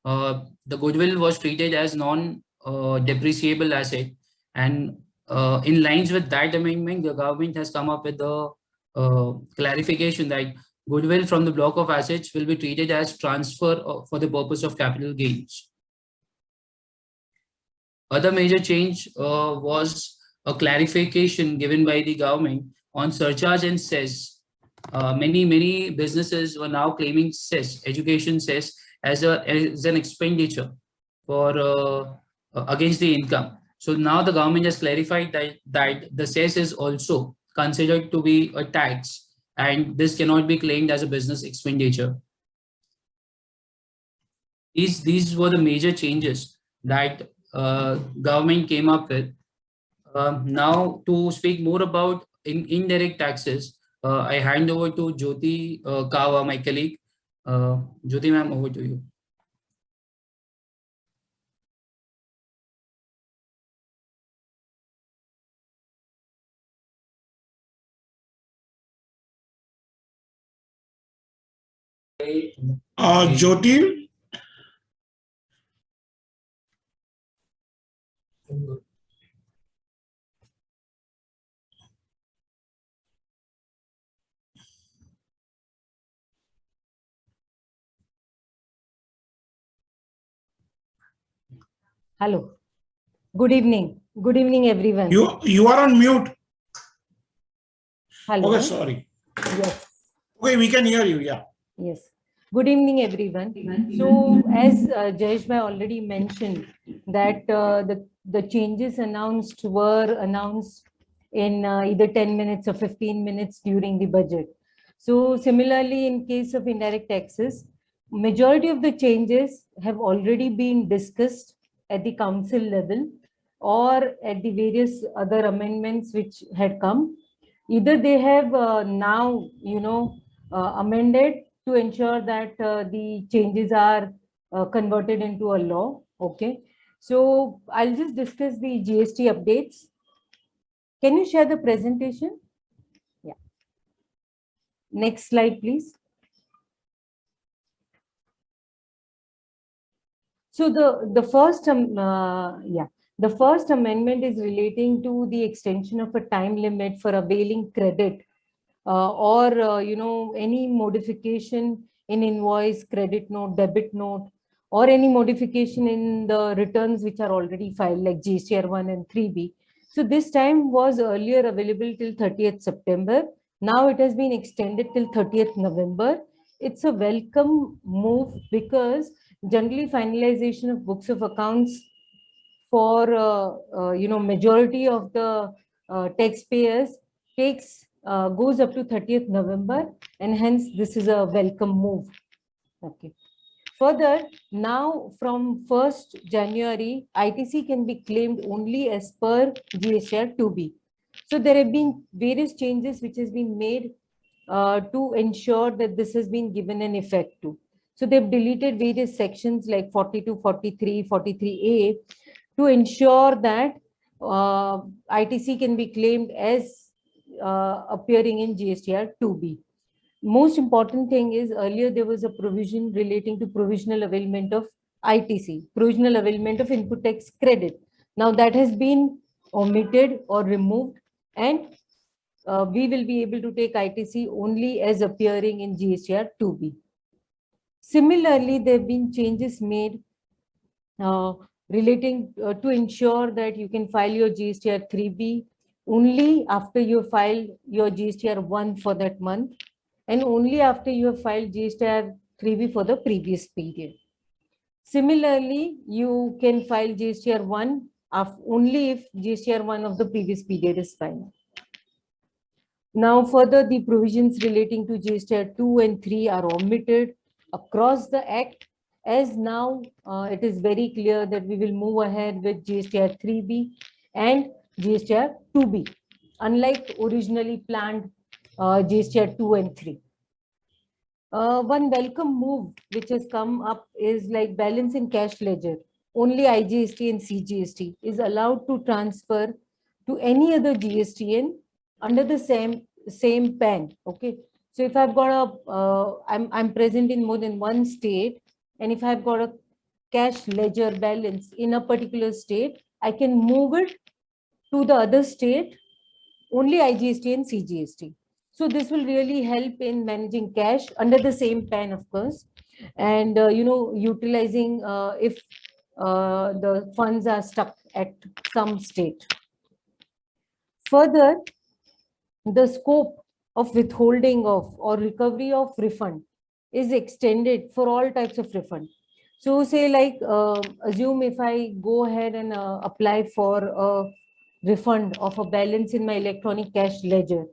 the goodwill was treated as non-depreciable asset, and in lines with that amendment, the government has come up with the clarification that goodwill from the block of assets will be treated as transfer for the purpose of capital gains. Other major change was a clarification given by the government on surcharge and cess. Many businesses were now claiming cess, education cess, as an expenditure for against the income. So now the government has clarified that the cess is also considered to be a tax, and this cannot be claimed as a business expenditure. These were the major changes that government came up with. Now to speak more about indirect taxes, I hand over to Jyoti Kawa, my colleague. Jyoti ma'am, over to you. Jyoti. Hello. Good evening. Good evening, everyone. You are on mute. Hello. Okay, sorry. Yes. Okay, we can hear you. Yeah. Yes. Good evening, everyone. So, as Jayesh bhai already mentioned, that the changes were announced in either 10 minutes or 15 minutes during the budget. So, similarly, in case of indirect taxes, majority of the changes have already been discussed at the council level or at the various other amendments which had come. Either they have now, amended to ensure that the changes are converted into a law. Okay. So I'll just discuss the GST updates. Can you share the presentation? Yeah. Next slide, please. So the first amendment is relating to the extension of a time limit for availing credit or any modification in invoice, credit note, debit note, or any modification in the returns which are already filed like GSTR 1 and 3B. So this time was earlier available till 30th September. Now it has been extended till 30th November. It's a welcome move because generally finalization of books of accounts for majority of the taxpayers goes up to 30th November, and hence this is a welcome move. Okay. Further, now from 1st January, ITC can be claimed only as per GSTR 2B. So there have been various changes which has been made to ensure that this has been given an effect to. So they've deleted various sections like 42, 43, 43A to ensure that ITC can be claimed as appearing in GSTR 2B. Most important thing is earlier there was a provision relating to provisional availment of ITC, provisional availment of input tax credit. Now that has been omitted or removed, and we will be able to take ITC only as appearing in GSTR 2B. Similarly, there have been changes made relating to ensure that you can file your GSTR 3B only after you file your GSTR 1 for that month, and only after you have filed GSTR 3B for the previous period. Similarly, you can file GSTR 1 only if GSTR 1 of the previous period is filed. Now, further, the provisions relating to GSTR 2 and 3 are omitted across the Act, as now it is very clear that we will move ahead with GSTR 3B and GSTR 2B, unlike originally planned GSTR 2 and 3. One welcome move which has come up is like balance in cash ledger. Only IGST and CGST is allowed to transfer to any other GSTN under the same PAN. Okay, so if I've got a, I'm present in more than one state, and if I've got a cash ledger balance in a particular state, I can move it to the other state, only IGST and CGST. So this will really help in managing cash under the same PAN, of course, and utilizing if the funds are stuck at some state. Further, the scope of withholding of or recovery of refund is extended for all types of refund. So say like assume if I go ahead and apply for a refund of a balance in my electronic cash ledger,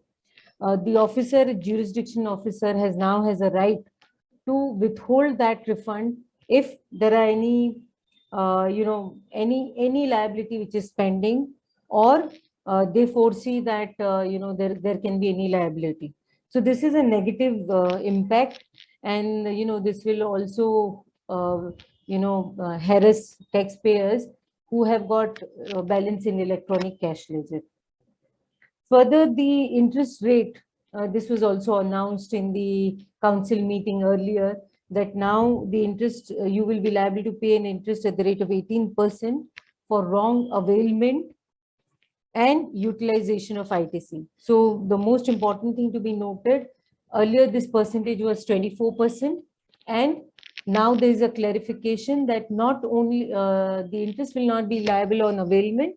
the jurisdiction officer has a right to withhold that refund if there are any any liability which is pending, or they foresee that there can be any liability. So this is a negative impact, and this will also harass taxpayers who have got balance in electronic cash ledger. Further, the interest rate, this was also announced in the council meeting earlier, that now the interest, you will be liable to pay an interest at the rate of 18% for wrong availment and utilization of ITC. So the most important thing to be noted, earlier this percentage was 24%, and now there is a clarification that not only the interest will not be liable on availment,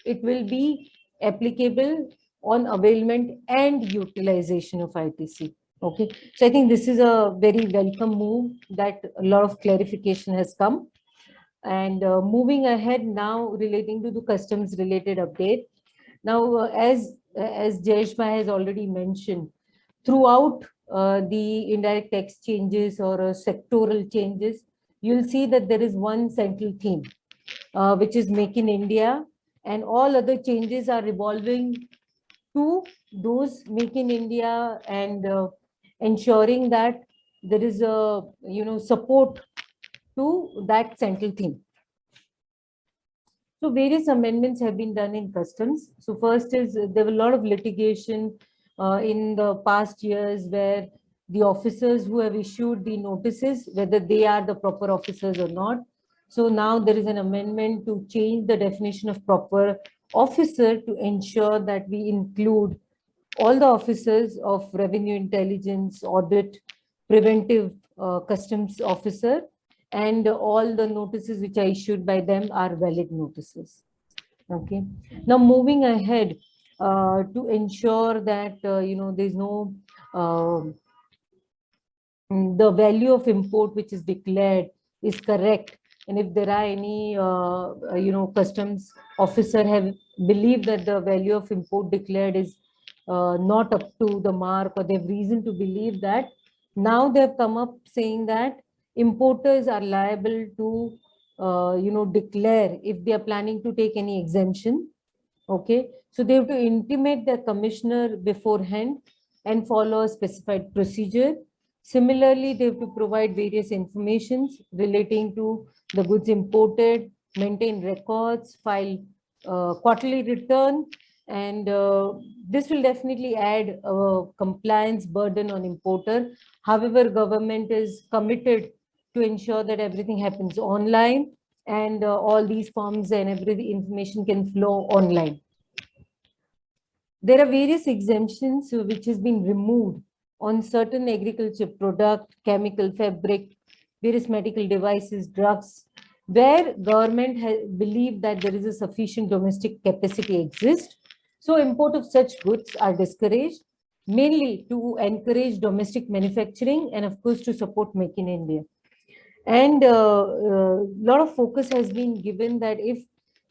it will be applicable on availment and utilization of ITC. Okay, so I think this is a very welcome move, that a lot of clarification has come. And moving ahead now, relating to the customs related update. Now, as Jayesh Bhai has already mentioned, throughout the indirect tax changes or sectoral changes, you'll see that there is one central theme, which is Make in India, and all other changes are revolving to those Make in India and ensuring that there is a support to that central theme. So various amendments have been done in customs. So first is there were a lot of litigation in the past years where the officers who have issued the notices, whether they are the proper officers or not. So now there is an amendment to change the definition of proper officer to ensure that we include all the officers of revenue intelligence, audit, preventive customs officer, and all the notices which are issued by them are valid notices. Okay. Now moving ahead to ensure that there's no the value of import which is declared is correct, and if there are any customs officer have believed that the value of import declared is not up to the mark, or they have reason to believe that, now they have come up saying that importers are liable to declare if they are planning to take any exemption. Okay, so they have to intimate the commissioner beforehand and follow a specified procedure. Similarly, they have to provide various informations relating to the goods imported, maintain records, file quarterly return, and this will definitely add a compliance burden on importer. However, government is committed to ensure that everything happens online, and all these forms and every information can flow online. There are various exemptions which has been removed on certain agriculture product, chemical, fabric, various medical devices, drugs, where government has believed that there is a sufficient domestic capacity exists. So import of such goods are discouraged, mainly to encourage domestic manufacturing and of course to support Make in India. And a lot of focus has been given that if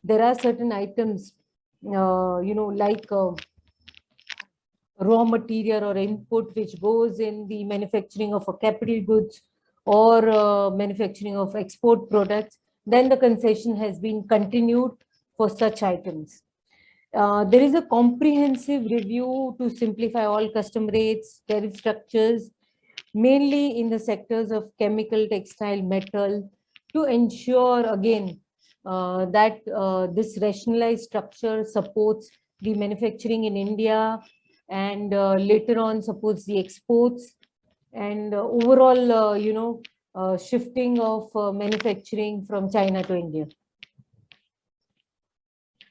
there are certain items, like raw material or input which goes in the manufacturing of a capital goods or manufacturing of export products, then the concession has been continued for such items. There is a comprehensive review to simplify all custom rates, tariff structures, mainly in the sectors of chemical, textile, metal, to ensure again that this rationalized structure supports the manufacturing in India, and later on supports the exports, and overall, shifting of manufacturing from China to India.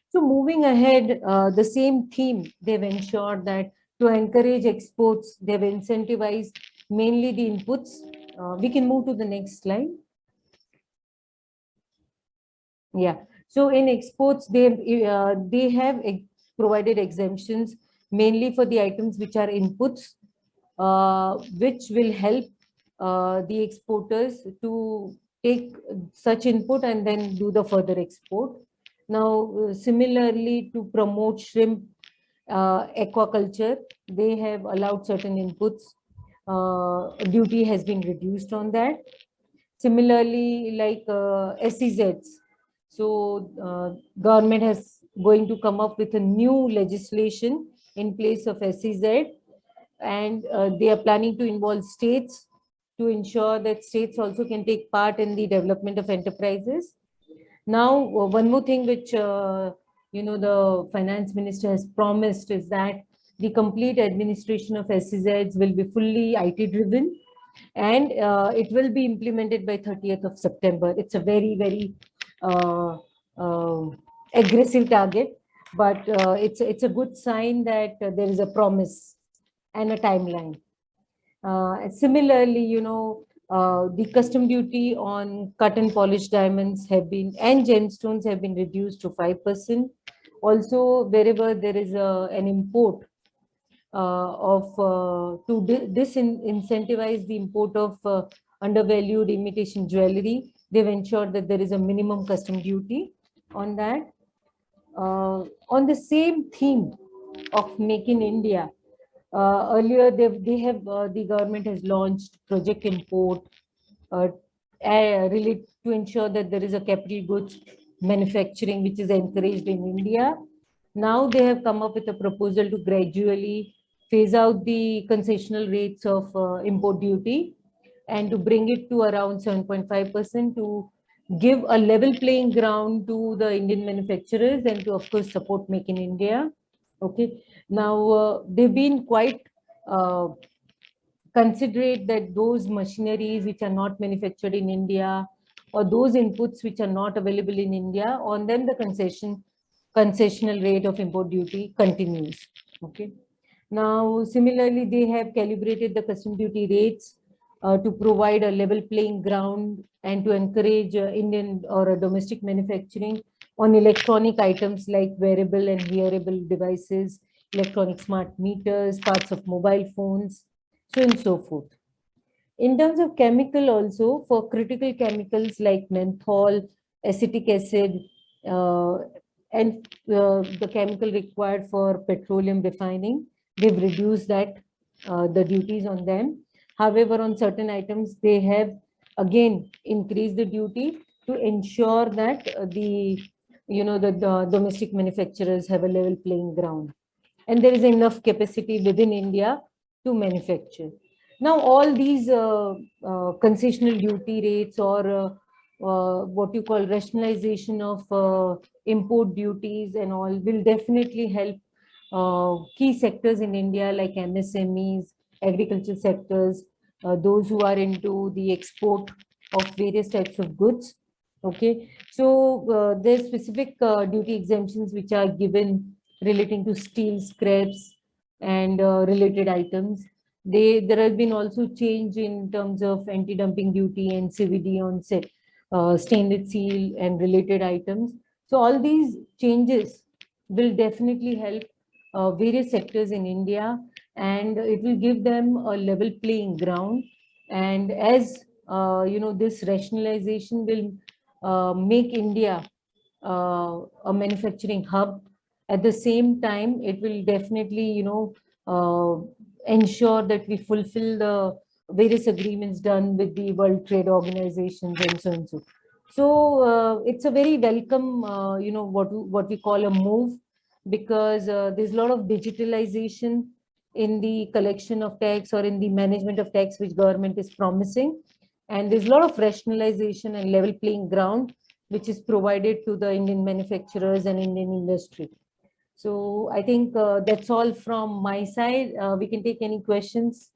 So moving ahead, the same theme, they've ensured that to encourage exports, they've incentivized mainly the inputs. We can move to the next slide. Yeah. So in exports, they have provided exemptions mainly for the items which are inputs, which will help the exporters to take such input and then do the further export. Now, similarly, to promote shrimp aquaculture, they have allowed certain inputs. Duty has been reduced on that. Similarly, like SEZs. So government has going to come up with a new legislation in place of SEZ, and they are planning to involve states to ensure that states also can take part in the development of enterprises. Now, one more thing which the finance minister has promised is that the complete administration of SEZs will be fully IT driven, and it will be implemented by 30th of September. It's a very, very aggressive target, but it's a good sign that there is a promise and a timeline. Similarly, the custom duty on cut and polished diamonds and gemstones have been reduced to 5%. Also, wherever there is an import disincentivize the import of undervalued imitation jewelry, they've ensured that there is a minimum custom duty on that. On the same theme of Make in India, earlier the government has launched Project Import really to ensure that there is a capital goods manufacturing which is encouraged in India. Now they have come up with a proposal to gradually phase out the concessional rates of import duty and to bring it to around 7.5% to give a level playing ground to the Indian manufacturers and to, of course, support Make in India. Okay. Now, they've been quite considerate that those machineries which are not manufactured in India or those inputs which are not available in India, on them the concessional rate of import duty continues. Okay. Now, similarly, they have calibrated the custom duty rates to provide a level playing ground and to encourage Indian or domestic manufacturing on electronic items like wearable and wearable devices, electronic smart meters, parts of mobile phones, so and so forth. In terms of chemical also, for critical chemicals like menthol, acetic acid, and the chemical required for petroleum refining, they've reduced that, the duties on them. However, on certain items, they have again increased the duty to ensure that the domestic manufacturers have a level playing ground. And there is enough capacity within India to manufacture. Now, all these concessional duty rates or what you call rationalization of import duties and all will definitely help key sectors in India like MSMEs, agriculture sectors, those who are into the export of various types of goods. Okay, so there's specific duty exemptions which are given relating to steel scraps and related items. There has been also change in terms of anti-dumping duty and CVD on stainless steel and related items. So all these changes will definitely help various sectors in India, and it will give them a level playing ground. And as this rationalization will make India a manufacturing hub. At the same time, it will definitely, ensure that we fulfill the various agreements done with the World Trade Organizations and so on. So it's a very welcome, what we call a move, because there's a lot of digitalization in the collection of tax or in the management of tax which government is promising, and there's a lot of rationalization and level playing ground which is provided to the Indian manufacturers and Indian industry. So I think that's all from my side. We can take any questions.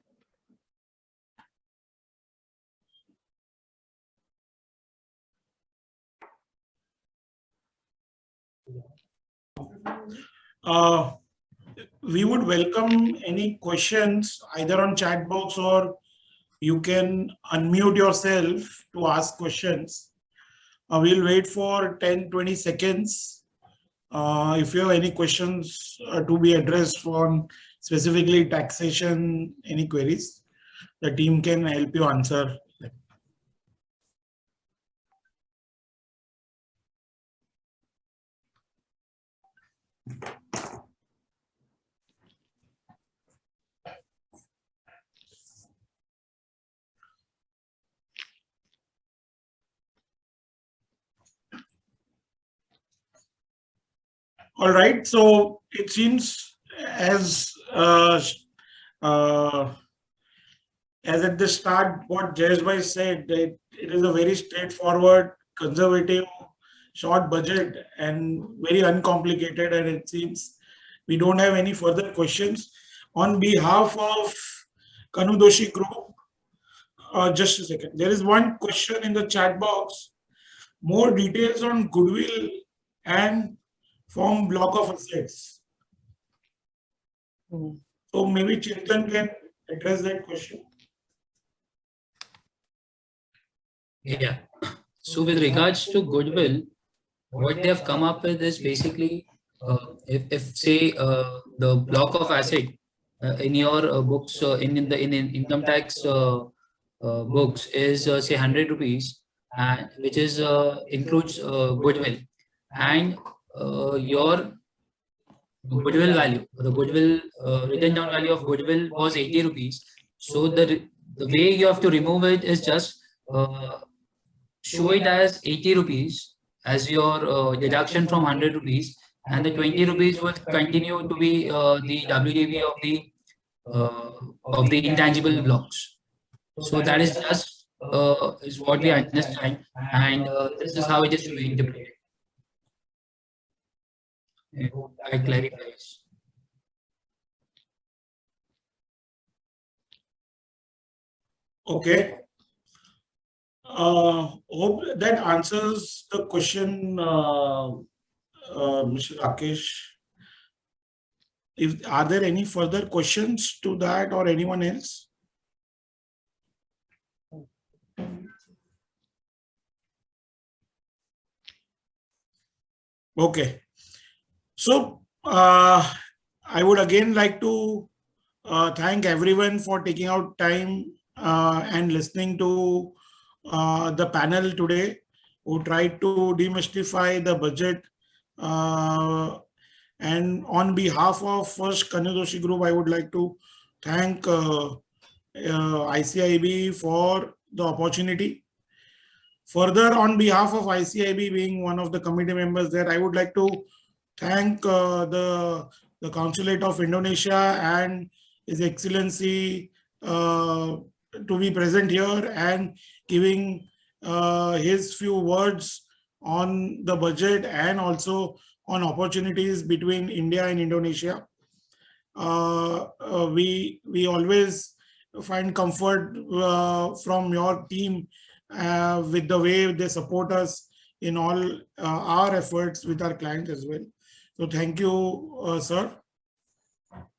We would welcome any questions either on chat box, or you can unmute yourself to ask questions. We'll wait for 10-20 seconds. If you have any questions to be addressed on specifically taxation, any queries, the team can help you answer. All right, so it seems as at the start, what Jayesh said, that it is a very straightforward, conservative, short budget and very uncomplicated, and it seems we don't have any further questions. On behalf of Kanu Doshi Group, just a second, there is one question in the chat box. More details on goodwill and form block of assets. So maybe Chintan can address that question. Yeah. So with regards to goodwill, what they have come up with is basically, if say the block of asset in your books in income tax books is say 100 rupees, and which is includes goodwill, and your goodwill value, the goodwill written down value of goodwill was 80 rupees. So the way you have to remove it is just show it as 80 rupees as your deduction from 100 rupees, and the 20 rupees would continue to be the WDV of the intangible blocks. So that is just is what we understand, and this is how it is to be interpreted. I hope that clarifies. Okay. Hope that answers the question, Mr. Rakesh. Are there any further questions to that or anyone else? Okay. So I would again like to thank everyone for taking out time and listening to the panel today, who tried to demystify the budget. And on behalf of first Kanu Doshi Group, I would like to thank ICIB for the opportunity. Further, on behalf of ICIB being one of the committee members there, I would like to thank the Consulate of Indonesia and His Excellency to be present here and giving his few words on the budget and also on opportunities between India and Indonesia. We always find comfort from your team with the way they support us in all our efforts with our clients as well. So thank you, sir.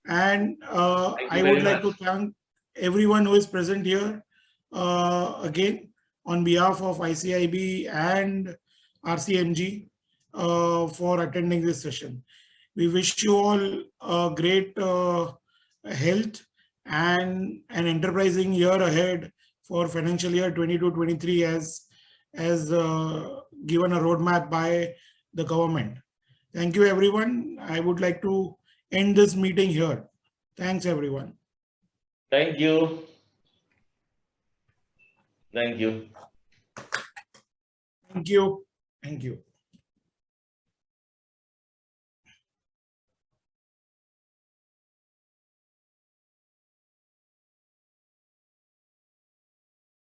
And Thank you I very would like much. to thank everyone who is present here again on behalf of ICIB and RCMG for attending this session. We wish you all great health and an enterprising year ahead for financial year 22-23 as given a roadmap by the government. Thank you, everyone. I would like to end this meeting here. Thanks, everyone. Thank you. Thank you. Thank you. Thank you.